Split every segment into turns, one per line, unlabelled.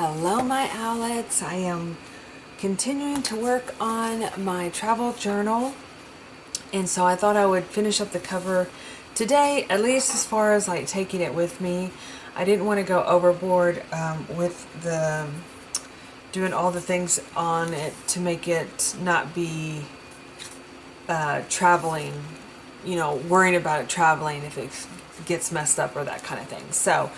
Hello my Owlettes. I am continuing to work on my travel journal, and so I thought I would finish up the cover today, at least as far as like taking it with me. I didn't want to go overboard with the doing all the things on it to make it not be traveling, worrying about it traveling if it gets messed up or that kind of thing. So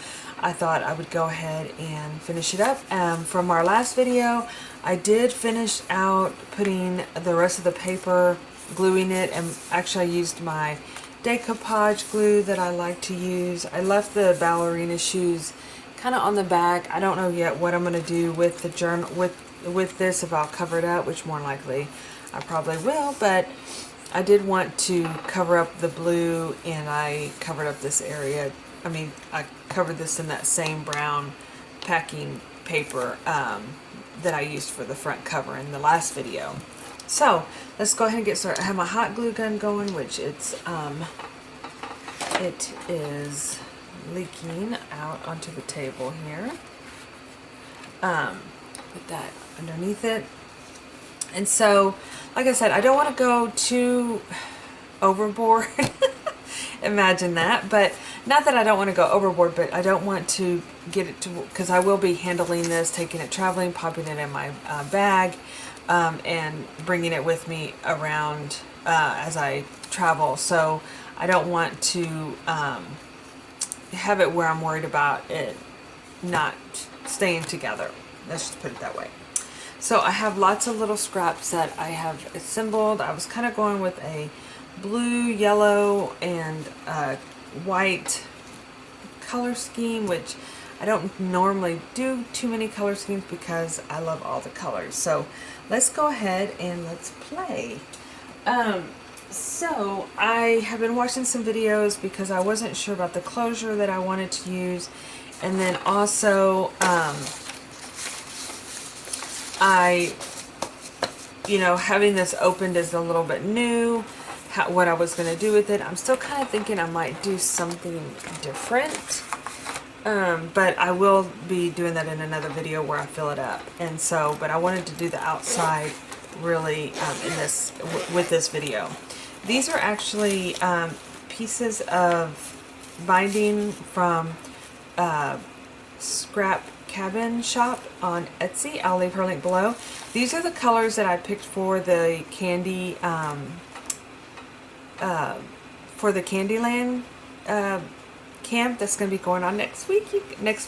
I thought I would go ahead and finish it up. From our last video, I did finish out putting the rest of the paper, gluing it, and actually I used my decoupage glue that I like to use. I left the ballerina shoes kind of on the back. I don't know yet what I'm going to do with the journal, with this, if I'll cover it up, which more likely I probably will, but I did want to cover up the blue, and I covered up this area. I covered this in that same brown packing paper that I used for the front cover in the last video. So let's go ahead and get started. I have my hot glue gun going, which it is leaking out onto the table here. Put that underneath it. And so, like I said, I don't want to go too overboard. Imagine that. But not that I don't want to go overboard, but I don't want to get it to, because I will be handling this, taking it traveling, popping it in my bag, and bringing it with me around as I travel. So I don't want to have it where I'm worried about it not staying together. Let's just put it that way. So I have lots of little scraps that I have assembled. I was kind of going with a blue, yellow, and white color scheme, which I don't normally do too many color schemes because I love all the colors. So let's go ahead and let's play. So I have been watching some videos because I wasn't sure about the closure that I wanted to use, and then also having this opened is a little bit new. What I was going to do with it, I'm still kind of thinking I might do something different, but I will be doing that in another video where I fill it up. And so, but I wanted to do the outside really with this video. These are actually pieces of binding from Scrap Cabin Shop on Etsy. I'll leave her link below. These are the colors that I picked for the candy Candyland camp that's going to be going on next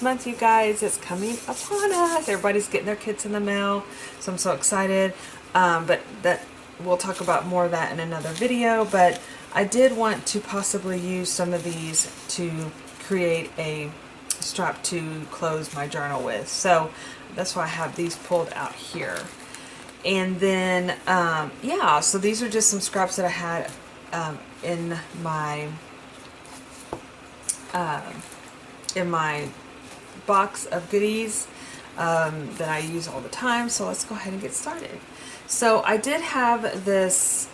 month, you guys. It's coming upon us. Everybody's getting their kits in the mail, so I'm so excited. But that we'll talk about more of that in another video. But I did want to possibly use some of these to create a strap to close my journal with. So that's why I have these pulled out here. And then yeah, so these are just some scraps that I had in my box of goodies that I use all the time. So let's go ahead and get started. So I did have this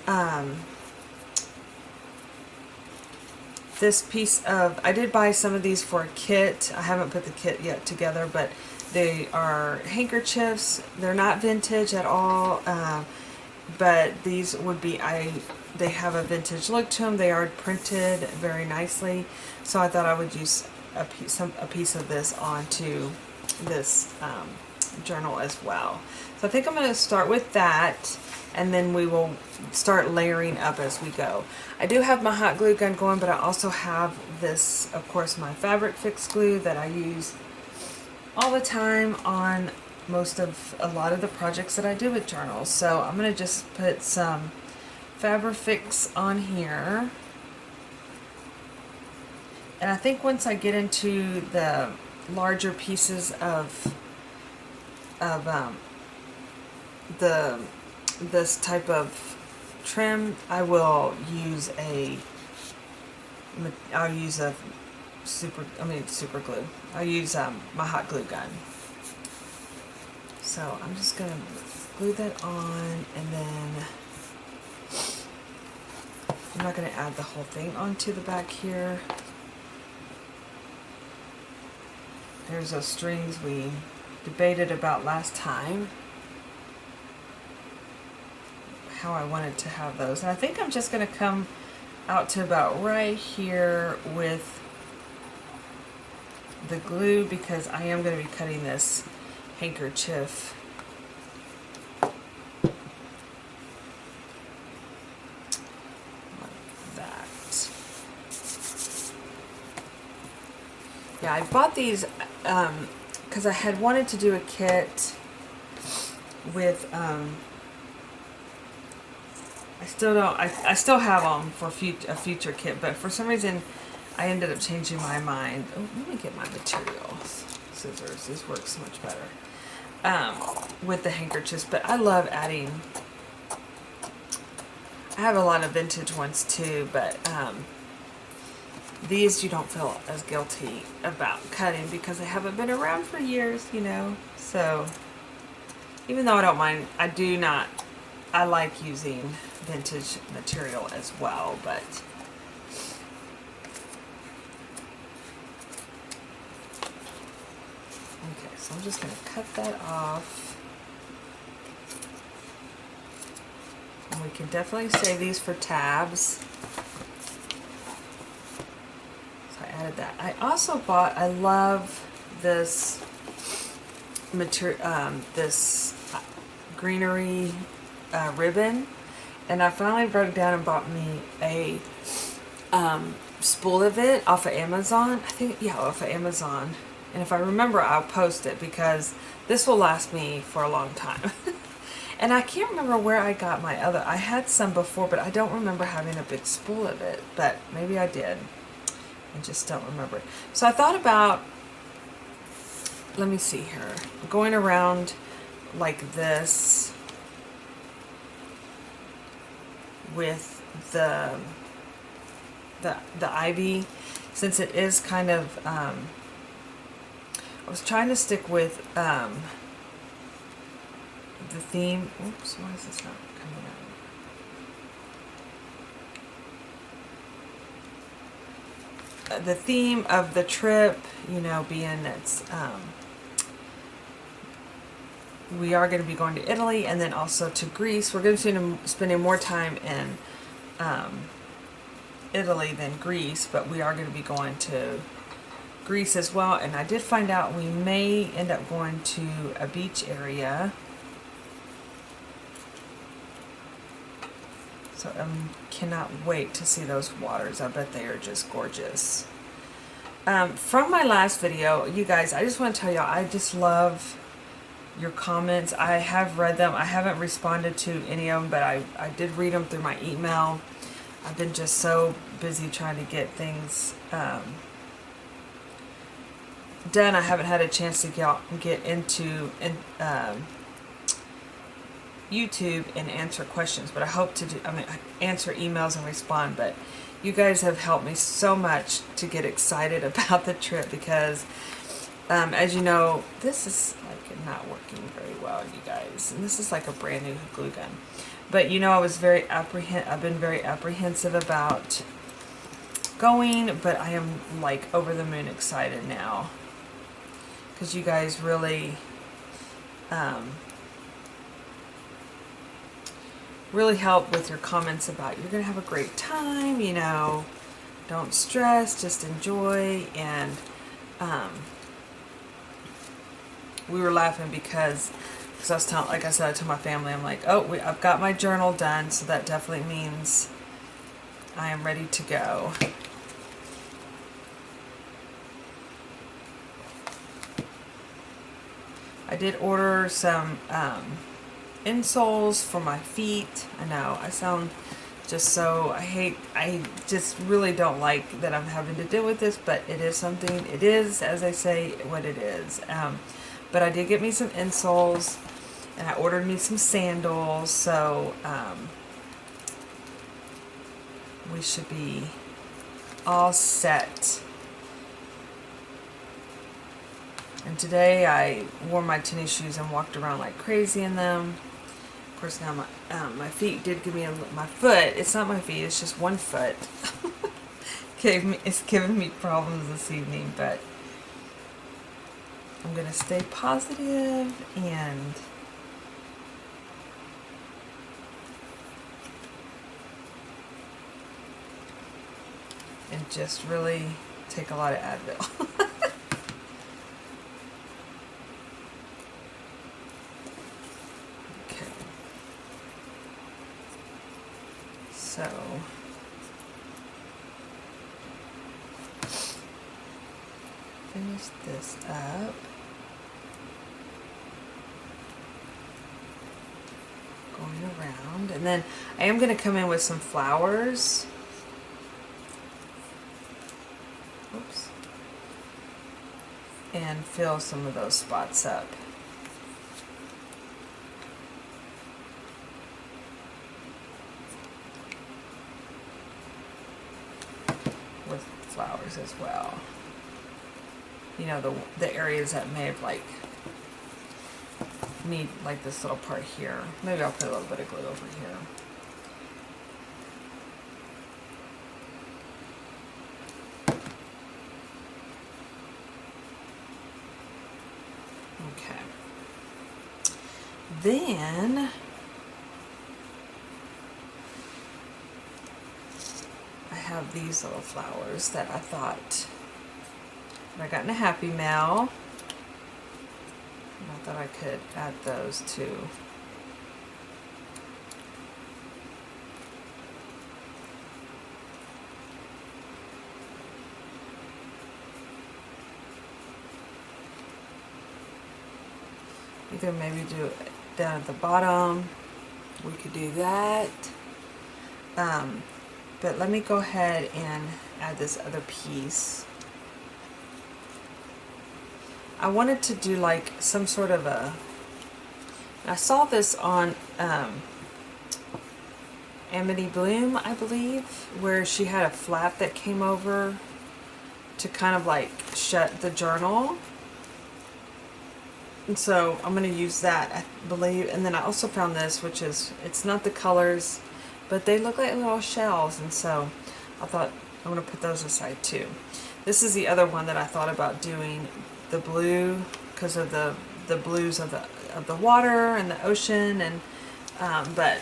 this piece of, I did buy some of these for a kit. I haven't put the kit yet together, but they are handkerchiefs. They're not vintage at all, but these would be, they have a vintage look to them. They are printed very nicely, so I thought I would use a piece of this onto this journal as well. So I think I'm going to start with that, and then we will start layering up as we go. I do have my hot glue gun going, but I also have this, of course, my fabric fix glue that I use all the time on a lot of the projects that I do with journals. So I'm going to just put some fabric fix on here. And I think once I get into the larger pieces of this type of trim, I will use super glue. I'll use my hot glue gun. So I'm just gonna glue that on, and then I'm not gonna add the whole thing onto the back here. There's those strings we debated about last time, how I wanted to have those. And I think I'm just going to come out to about right here with the glue, because I am going to be cutting this handkerchief. Like that. Yeah, I bought these because I had wanted to do a kit with I still have them for a future kit, but for some reason I ended up changing my mind. Oh, let me get my materials. Scissors. This works so much better with the handkerchiefs. But I love adding. I have a lot of vintage ones too, but these you don't feel as guilty about cutting because they haven't been around for years, you know. So even though I don't mind, I like using vintage material as well, but okay, so I'm just going to cut that off. And we can definitely save these for tabs. So I added that. I also bought, I love this material, this greenery ribbon, and I finally broke down and bought me a spool of it off of Amazon. I think, yeah, off of Amazon. And if I remember, I'll post it because this will last me for a long time. And I can't remember where I got my other. I had some before, but I don't remember having a big spool of it. But maybe I did. I just don't remember it. So I thought about, let me see here, going around like this with the ivy, since it is kind of I was trying to stick with the theme. Oops, why is this not coming out? The theme of the trip, you know, being it's we are going to be going to Italy and then also to Greece. We're going to be spending more time in Italy than Greece, but we are going to be going to Greece as well. And I did find out we may end up going to a beach area. So I cannot wait to see those waters. I bet they are just gorgeous. From my last video, you guys, I just want to tell y'all, I just love your comments. I have read them. I haven't responded to any of them, but I did read them through my email. I've been just so busy trying to get things done. I haven't had a chance to get into YouTube and answer questions, but I hope to do, answer emails and respond. But you guys have helped me so much to get excited about the trip because as you know, this is like not working very well, you guys. And this is like a brand new glue gun. But you know, I've been very apprehensive about going, but I am like over the moon excited now. Because you guys really really help with your comments about you're going to have a great time, you know, don't stress, just enjoy. And we were laughing because I was telling, like I said, I told my family, I'm like, oh, I've got my journal done, so that definitely means I am ready to go. I did order some insoles for my feet. I know, I sound just so, I just really don't like that I'm having to deal with this, but it is something, it is, as I say, what it is. But I did get me some insoles, and I ordered me some sandals, so we should be all set. And today I wore my tennis shoes and walked around like crazy in them. Of course, now my feet did give me my foot. It's not my feet. It's just one foot. It's giving me problems this evening, but I'm going to stay positive and just really take a lot of Advil. Okay. So finish this up. Going around, and then I am going to come in with some flowers. Oops. And fill some of those spots up. With flowers as well. You know, the areas that may have like need like this little part here. Maybe I'll put a little bit of glue over here. Okay. Then I have these little flowers that I thought I got in a Happy Mail. And I thought I could add those too. Either maybe do it down at the bottom. We could do that. But let me go ahead and add this other piece. I wanted to do like some sort of a, I saw this on Amity Bloom, I believe, where she had a flap that came over to kind of like shut the journal. And so I'm going to use that, I believe. And then I also found this, which is, it's not the colors, but they look like little shells. And so I thought I'm going to put those aside too. This is the other one that I thought about doing, the blue, because of the blues of the water and the ocean. And but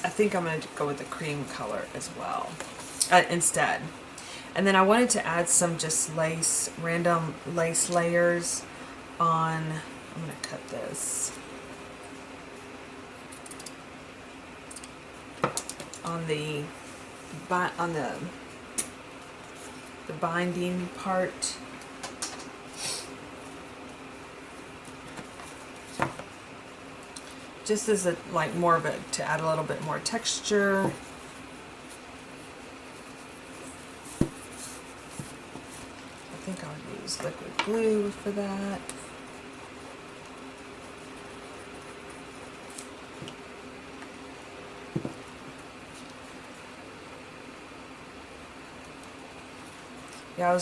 I think I'm going to go with the cream color as well instead. And then I wanted to add some just lace, random lace layers on. I'm going to cut this on the binding part. Just as a like more of it to add a little bit more texture. I think I'll use liquid glue for that. Yeah,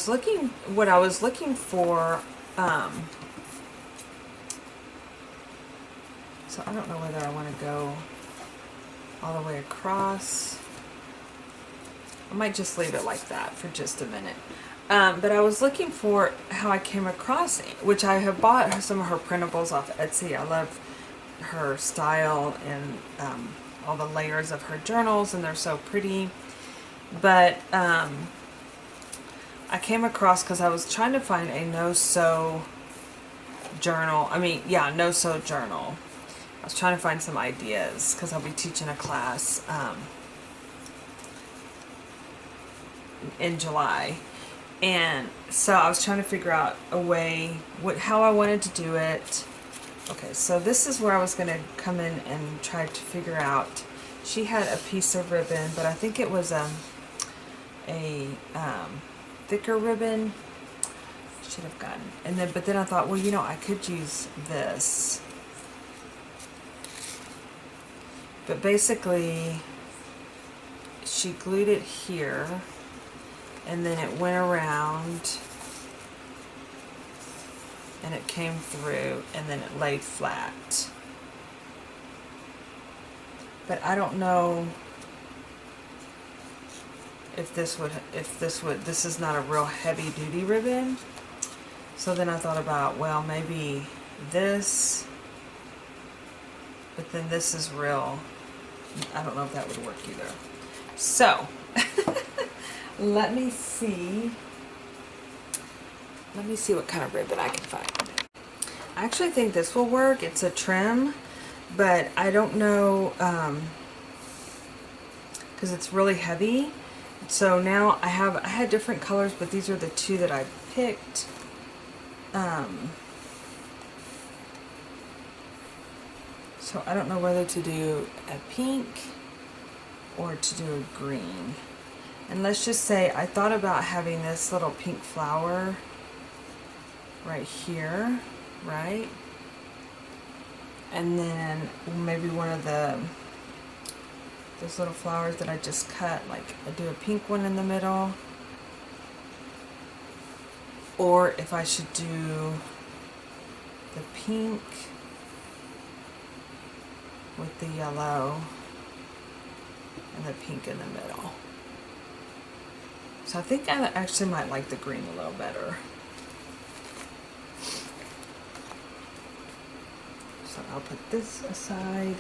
what I was looking for, so I don't know whether I want to go all the way across. I might just leave it like that for just a minute. But I was looking for how I came across, which I have bought some of her printables off Etsy. I love her style and all the layers of her journals, and they're so pretty. But I came across because I was trying to find a no-sew journal. No-sew journal. I was trying to find some ideas because I'll be teaching a class in July. And so I was trying to figure out a way, how I wanted to do it. Okay, so this is where I was going to come in and try to figure out. She had a piece of ribbon, but I think it was a thicker ribbon. Should have gotten. But then I thought, well, I could use this. But basically, she glued it here, and then it went around, and it came through, and then it laid flat. But I don't know if this is not a real heavy duty ribbon. So then I thought about, well, maybe this, but then this is real. I don't know if that would work either. So, let me see what kind of ribbon I can find. I actually think this will work. It's a trim, but I don't know, because it's really heavy. So now I had different colors, but these are the two that I picked. So I don't know whether to do a pink or to do a green. And let's just say I thought about having this little pink flower right here, right? And then maybe one of those little flowers that I just cut, like I do a pink one in the middle. Or if I should do the pink with the yellow and the pink in the middle. So I think I actually might like the green a little better. So I'll put this aside.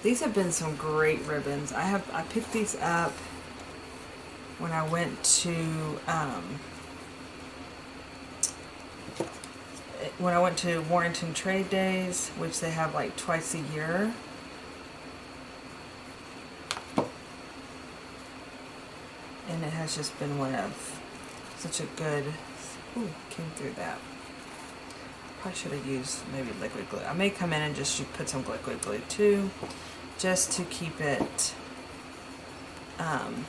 These have been some great ribbons. I picked these up when I went to Warrington Trade Days, which they have like twice a year. And it has just been one of such a good, ooh, came through that. Probably should have used maybe liquid glue. I may come in and just put some liquid glue too, just to keep it, and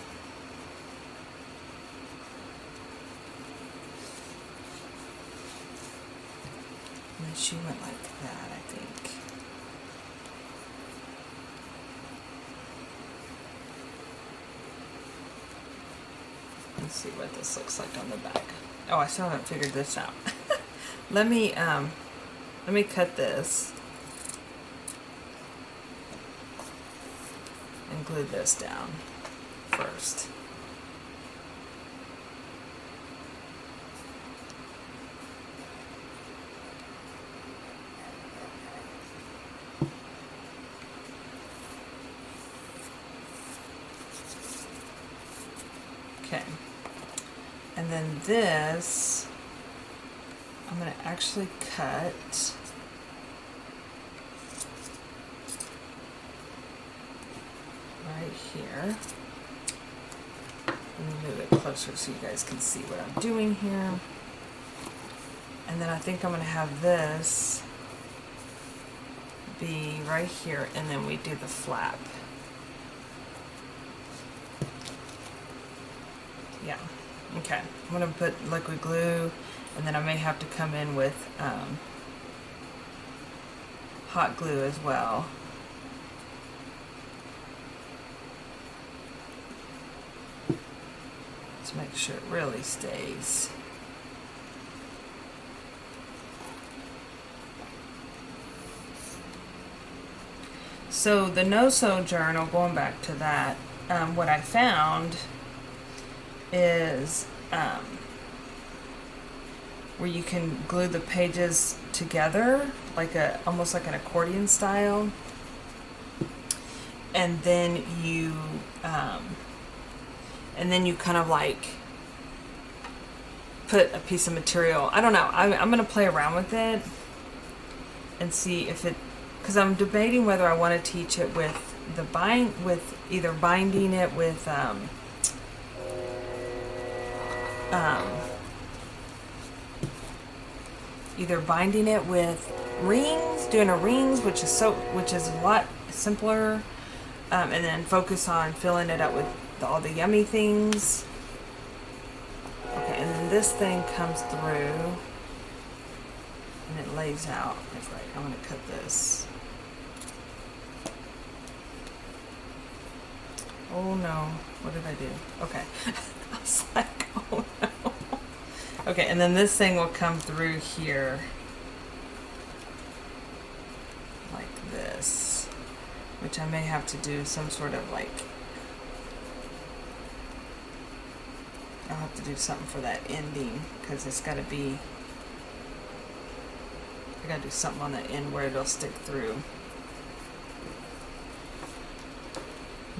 then she went like that, I think. Let's see what this looks like on the back. Oh, I still haven't figured this out. Let me cut this and glue this down first. Okay, and then this, I'm going to actually cut right here. Let me move it closer so you guys can see what I'm doing here. And then I think I'm going to have this be right here, and then we do the flap. Yeah, okay. I'm going to put liquid glue, and then I may have to come in with hot glue as well. To make sure it really stays. So the no-sew journal, going back to that, what I found is where you can glue the pages together, like almost like an accordion style, and then you kind of like put a piece of material. I don't know. I'm gonna play around with it and see if it, because I'm debating whether I want to teach it with with either binding it with either binding it with rings, doing a rings, which is a lot simpler, and then focus on filling it up with all the yummy things. Okay, and then this thing comes through and it lays out. That's right. I'm going to cut this. Oh no, what did I do? Okay. I was like, oh no. Okay, and then this thing will come through here like this, which I may have to do some sort of like, I'll have to do something for that ending, because it's got to be I gotta do something on the end where it'll stick through.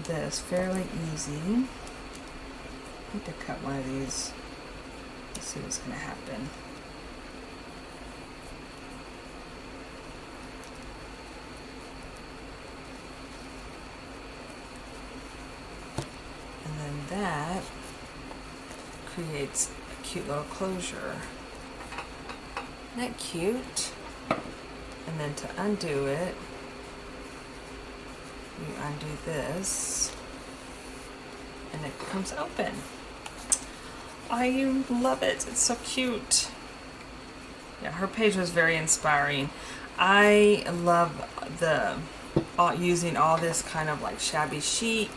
This fairly easy. I need to cut one of these. Let's see what's gonna happen. And then that creates a cute little closure. Isn't that cute? And then to undo it, you undo this, and it comes open. I love it. It's so cute. Yeah, her page was very inspiring. I love the using all this kind of like shabby chic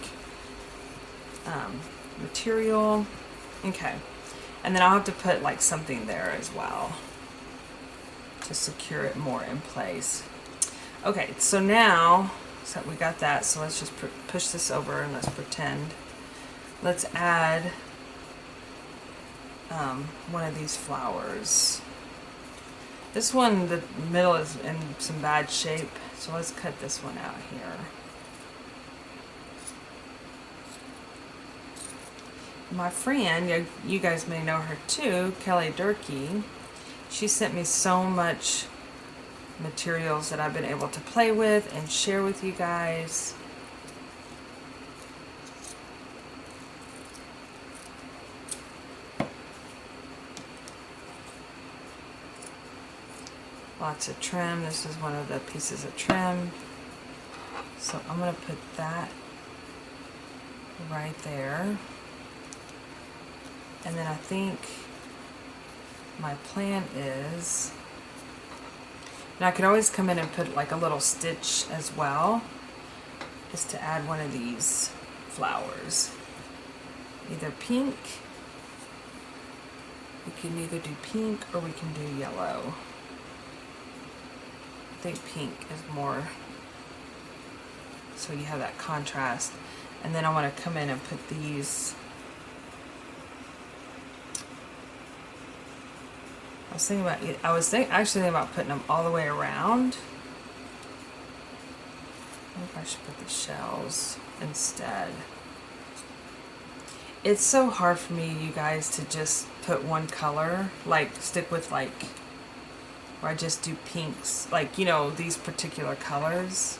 material. Okay, and then I'll have to put like something there as well to secure it more in place. Okay, so now so we got that, so let's just push this over and let's pretend. Let's add one of these flowers. This one, the middle is in some bad shape, so let's cut this one out here. My friend, you guys may know her too, Kelly Durkee, she sent me so much materials that I've been able to play with and share with you guys. Lots of trim. This is one of the pieces of trim. So I'm going to put that right there. And then I think my plan is, now I could always come in and put like a little stitch as well, is to add one of these flowers. Either pink, we can either do pink or we can do yellow. I think pink is more, so you have that contrast. And then I want to come in and put these, I was actually thinking about putting them all the way around. I think I should put the shells instead. It's so hard for me, you guys, to just put one color, like stick with like, or I just do pinks, like, you know, these particular colors.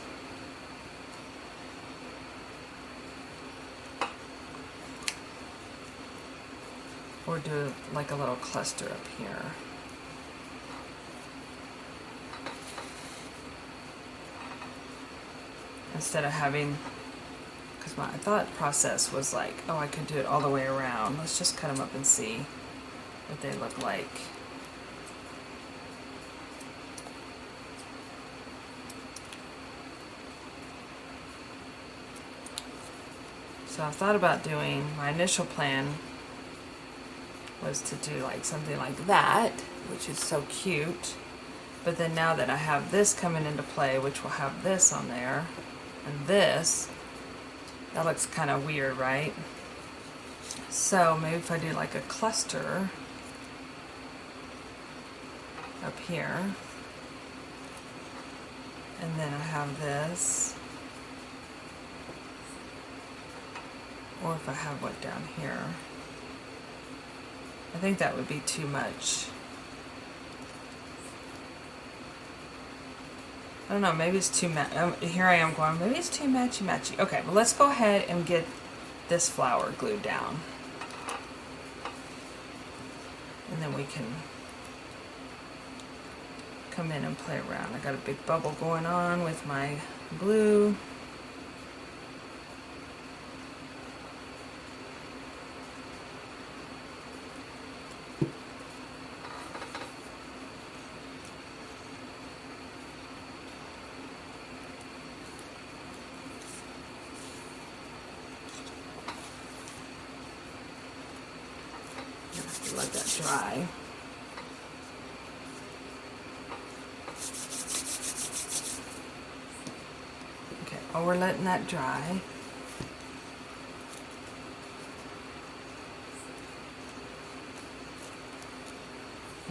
Or do like a little cluster up here. Instead of having, because my thought process was like, oh, I could do it all the way around. Let's just cut them up and see what they look like. So I thought about doing, my initial plan was to do like something like that, which is so cute. But then now that I have this coming into play, which will have this on there, and this, that looks kind of weird, right? So maybe if I do like a cluster up here, and then I have this, or if I have what down here, I think that would be too much. I don't know, maybe it's too here I am going, maybe it's too matchy-matchy. Okay, well let's go ahead and get this flower glued down. And then we can come in and play around. I got a big bubble going on with my glue. Let that dry. Okay, while we're letting that dry,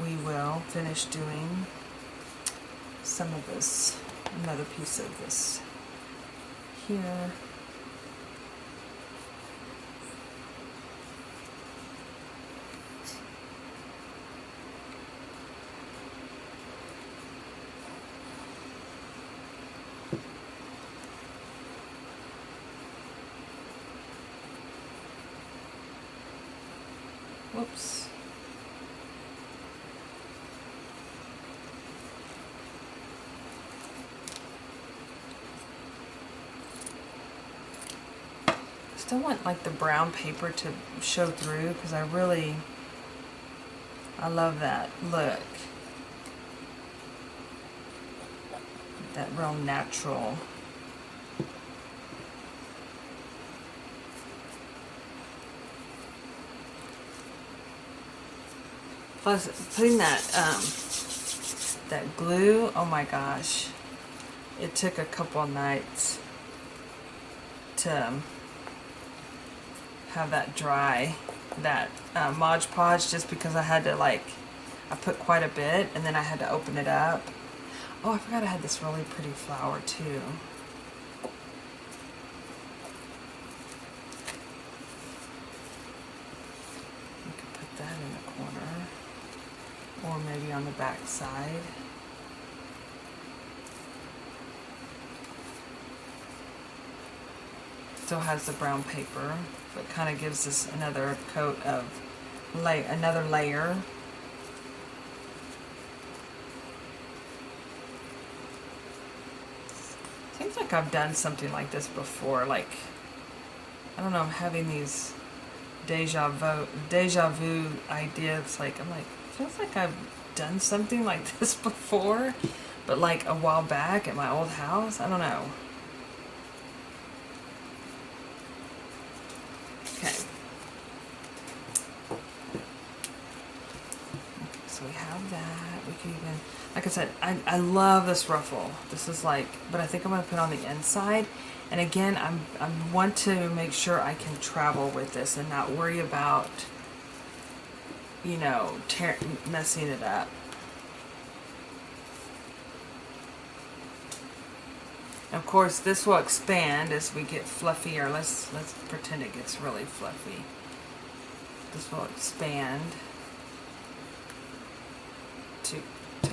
we will finish doing some of this, another piece of this here. Whoops. Still want like the brown paper to show through because I love that look. That real natural. Plus putting that that glue, oh my gosh. It took a couple of nights to have that dry, that Mod Podge, just because I had to I put quite a bit and then I had to open it up. Oh, I forgot I had this really pretty flower too. You could put that in the corner or maybe on the back side. Still has the brown paper, but kind of gives us another coat of another layer. Seems like I've done something like this before. I don't know, I'm having these deja vu ideas. Feels like I've done something like this before, but like a while back at my old house. I don't know. Okay. So we have that. We can even, like I said, I love this ruffle. This is but I think I'm going to put it on the inside. And again, I want to make sure I can travel with this and not worry about, you know, messing it up. Of course, this will expand as we get fluffier. Let's pretend it gets really fluffy. This will expand to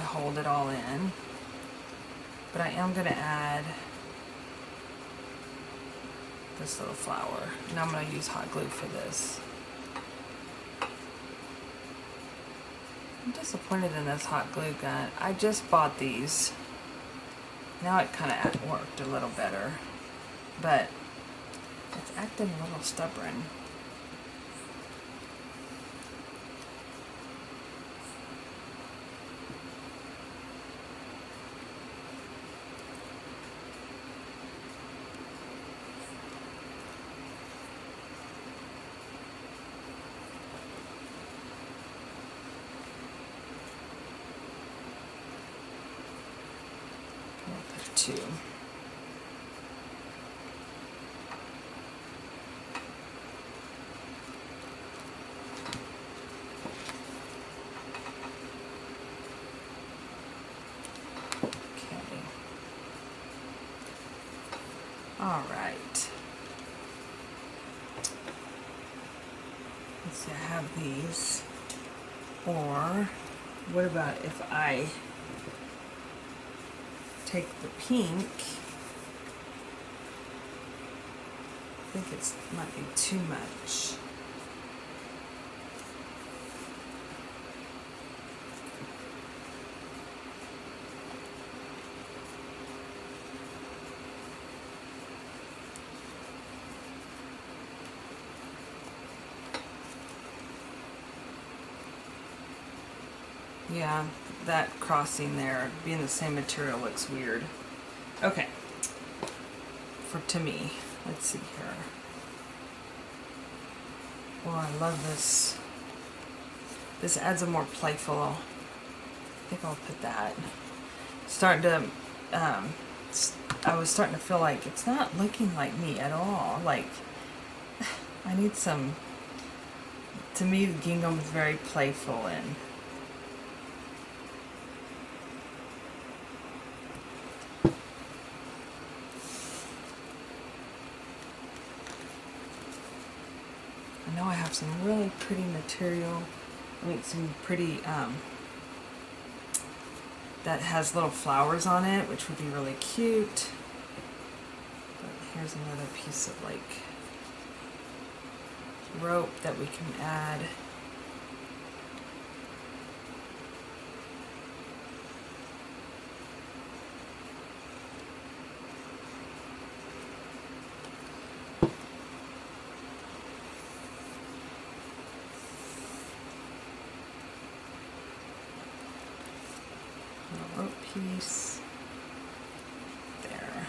hold it all in. But I am going to add this little flower. And I'm going to use hot glue for this. I'm disappointed in this hot glue gun. I just bought these. Now it kind of worked a little better, but it's acting a little stubborn. Two. Okay. All right. Let's see, I have these. Or what about if I take the pink? I think it might be too much. Yeah, that crossing there, being the same material, looks weird. Okay, to me, let's see here. Oh, I love this. This adds a more playful, I think I'll put that. Starting to, I was starting to feel like it's not looking like me at all. Like, I need some, to me, the gingham is very playful and know I have some really pretty material. I mean, some pretty, that has little flowers on it, which would be really cute. But here's another piece of like rope that we can add. Rope piece there.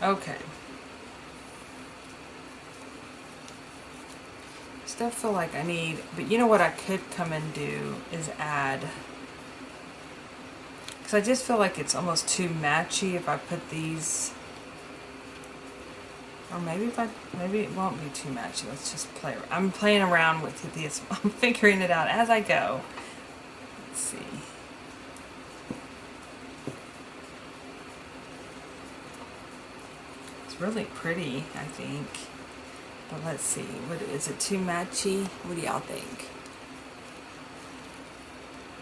Okay. Still feel like I need, but you know what I could come and do is add, because I just feel like it's almost too matchy if I put these, or maybe maybe it won't be too matchy. Let's just play. I'm playing around with this. I'm figuring it out as I go. Let's see. It's really pretty, I think. But let's see. What is it too matchy? What do y'all think?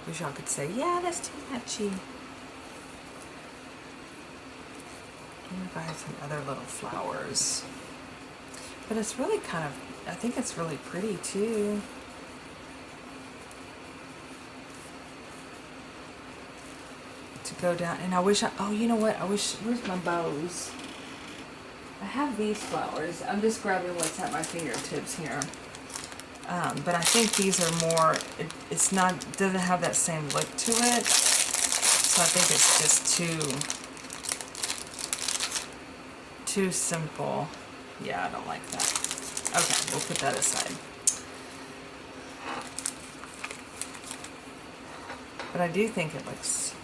Wish y'all could say, yeah, that's too matchy. I wonder if I have some other little flowers. But it's really kind of, I think it's really pretty too. To go down, and I wish oh, you know what? I wish, where's my bows? I have these flowers. I'm just grabbing what's at my fingertips here. But I think these are more, it's not, doesn't have that same look to it. So I think it's just too simple. Yeah, I don't like that. Okay, we'll put that aside. But I do think it looks,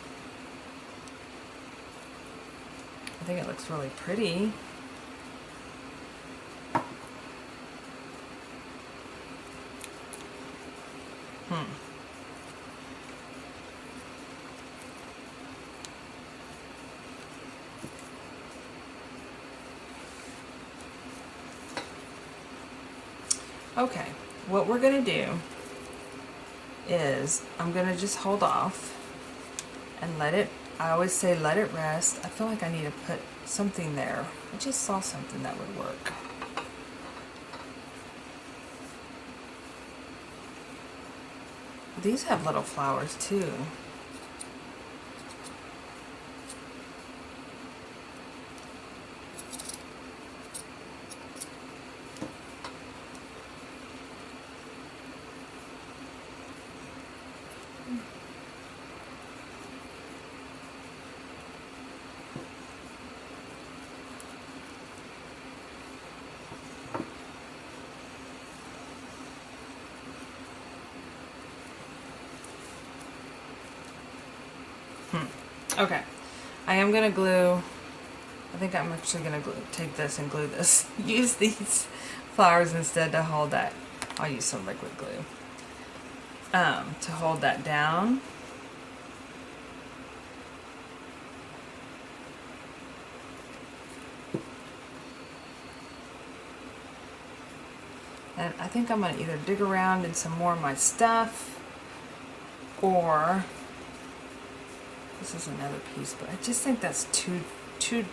I think it looks really pretty. Okay, what we're going to do is I'm going to just hold off and let it, I always say let it rest. I feel like I need to put something there. I just saw something that would work. These have little flowers too. Okay, I am going to glue, I think I'm actually going to take this and glue this. Use these flowers instead to hold that. I'll use some liquid glue to hold that down. And I think I'm going to either dig around in some more of my stuff, or this is another piece, but I just think that's too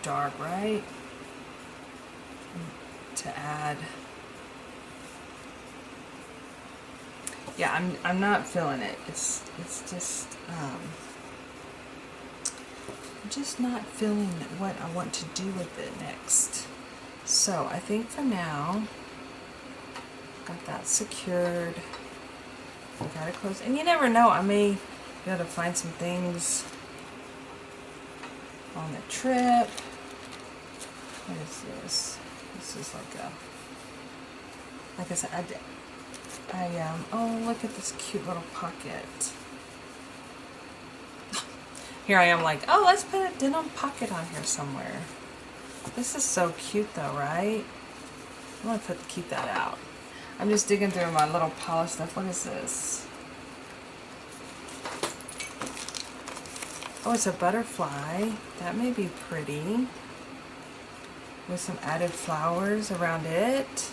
dark, right? To add. Yeah, I'm not feeling it. It's just I'm just not feeling what I want to do with it next. So I think for now, got that secured. I got it closed, and you never know. I may be able to find some things on the trip. What is this? This is like I said, oh, look at this cute little pocket. Here I am like, oh, let's put a denim pocket on here somewhere. This is so cute though, right? I'm gonna keep that out. I'm just digging through my little pile of stuff. What is this? Oh, it's a butterfly. That may be pretty. With some added flowers around it.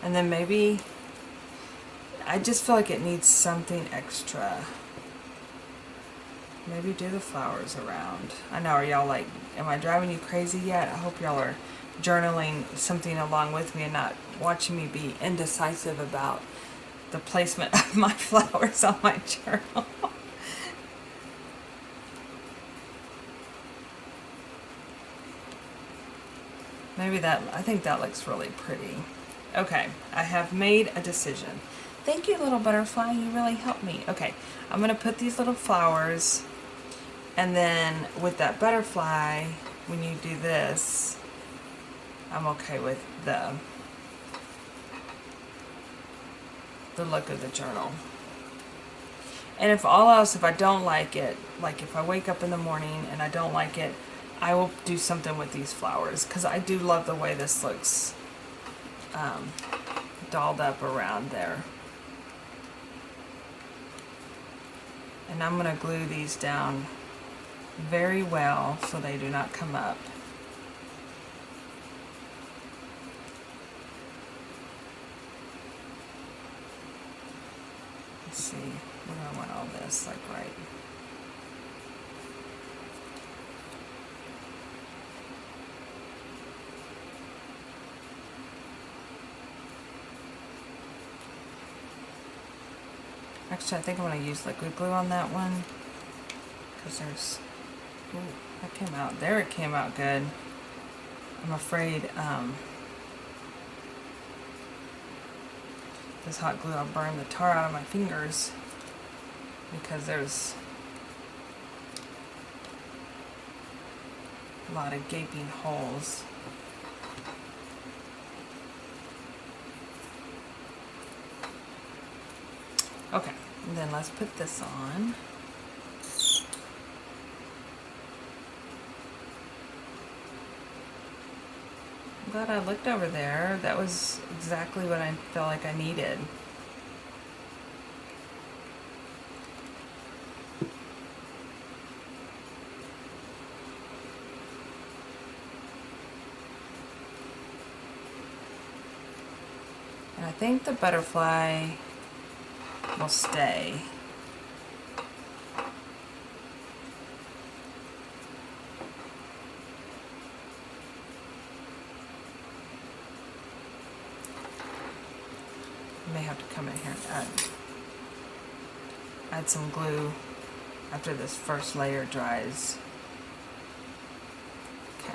And then maybe, I just feel like it needs something extra. Maybe do the flowers around. I know, are y'all like, am I driving you crazy yet? I hope y'all are journaling something along with me and not watching me be indecisive about the placement of my flowers on my journal. Maybe that, I think that looks really pretty. Okay, I have made a decision. Thank you, little butterfly, you really helped me. Okay, I'm gonna put these little flowers, and then with that butterfly, when you do this, I'm okay with the look of the journal. And if all else, if I don't like it, like if I wake up in the morning and I don't like it, I will do something with these flowers, because I do love the way this looks dolled up around there. And I'm going to glue these down very well so they do not come up. Let's see, where do I want all this, like right? Actually, I think I'm going to use liquid glue on that one, because there's, ooh, that came out, there it came out good. I'm afraid this hot glue will burn the tar out of my fingers, because there's a lot of gaping holes. Okay, and then let's put this on. I'm glad I looked over there. That was exactly what I felt like I needed. And I think the butterfly will stay. I may have to come in here and add some glue after this first layer dries. Okay.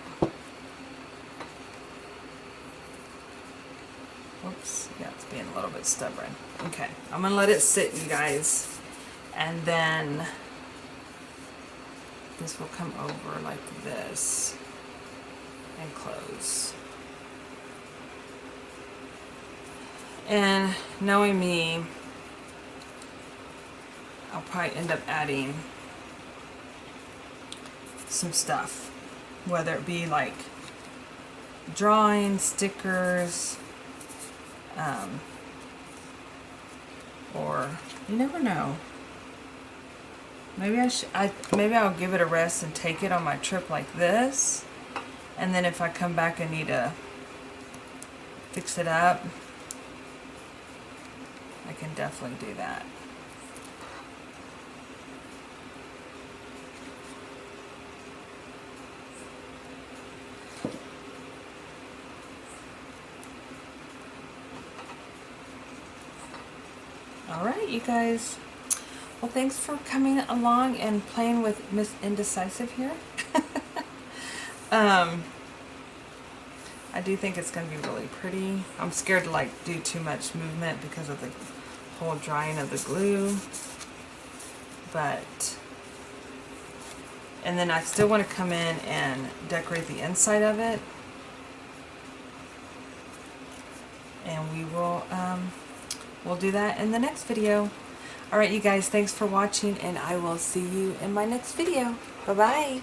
Whoops, yeah, it's being a little bit stubborn. Okay, I'm gonna let it sit, you guys, and then this will come over like this and close. And knowing me, I'll probably end up adding some stuff, whether it be like drawing, stickers, or you never know. Maybe maybe I'll give it a rest and take it on my trip like this, and then if I come back and need to fix it up, I can definitely do that. All right, you guys. Well, thanks for coming along and playing with Miss Indecisive here. I do think it's going to be really pretty. I'm scared to like do too much movement because of the whole drying of the glue. But, and then I still want to come in and decorate the inside of it. And we will, we'll do that in the next video. Alright, you guys, thanks for watching, and I will see you in my next video. Bye-bye.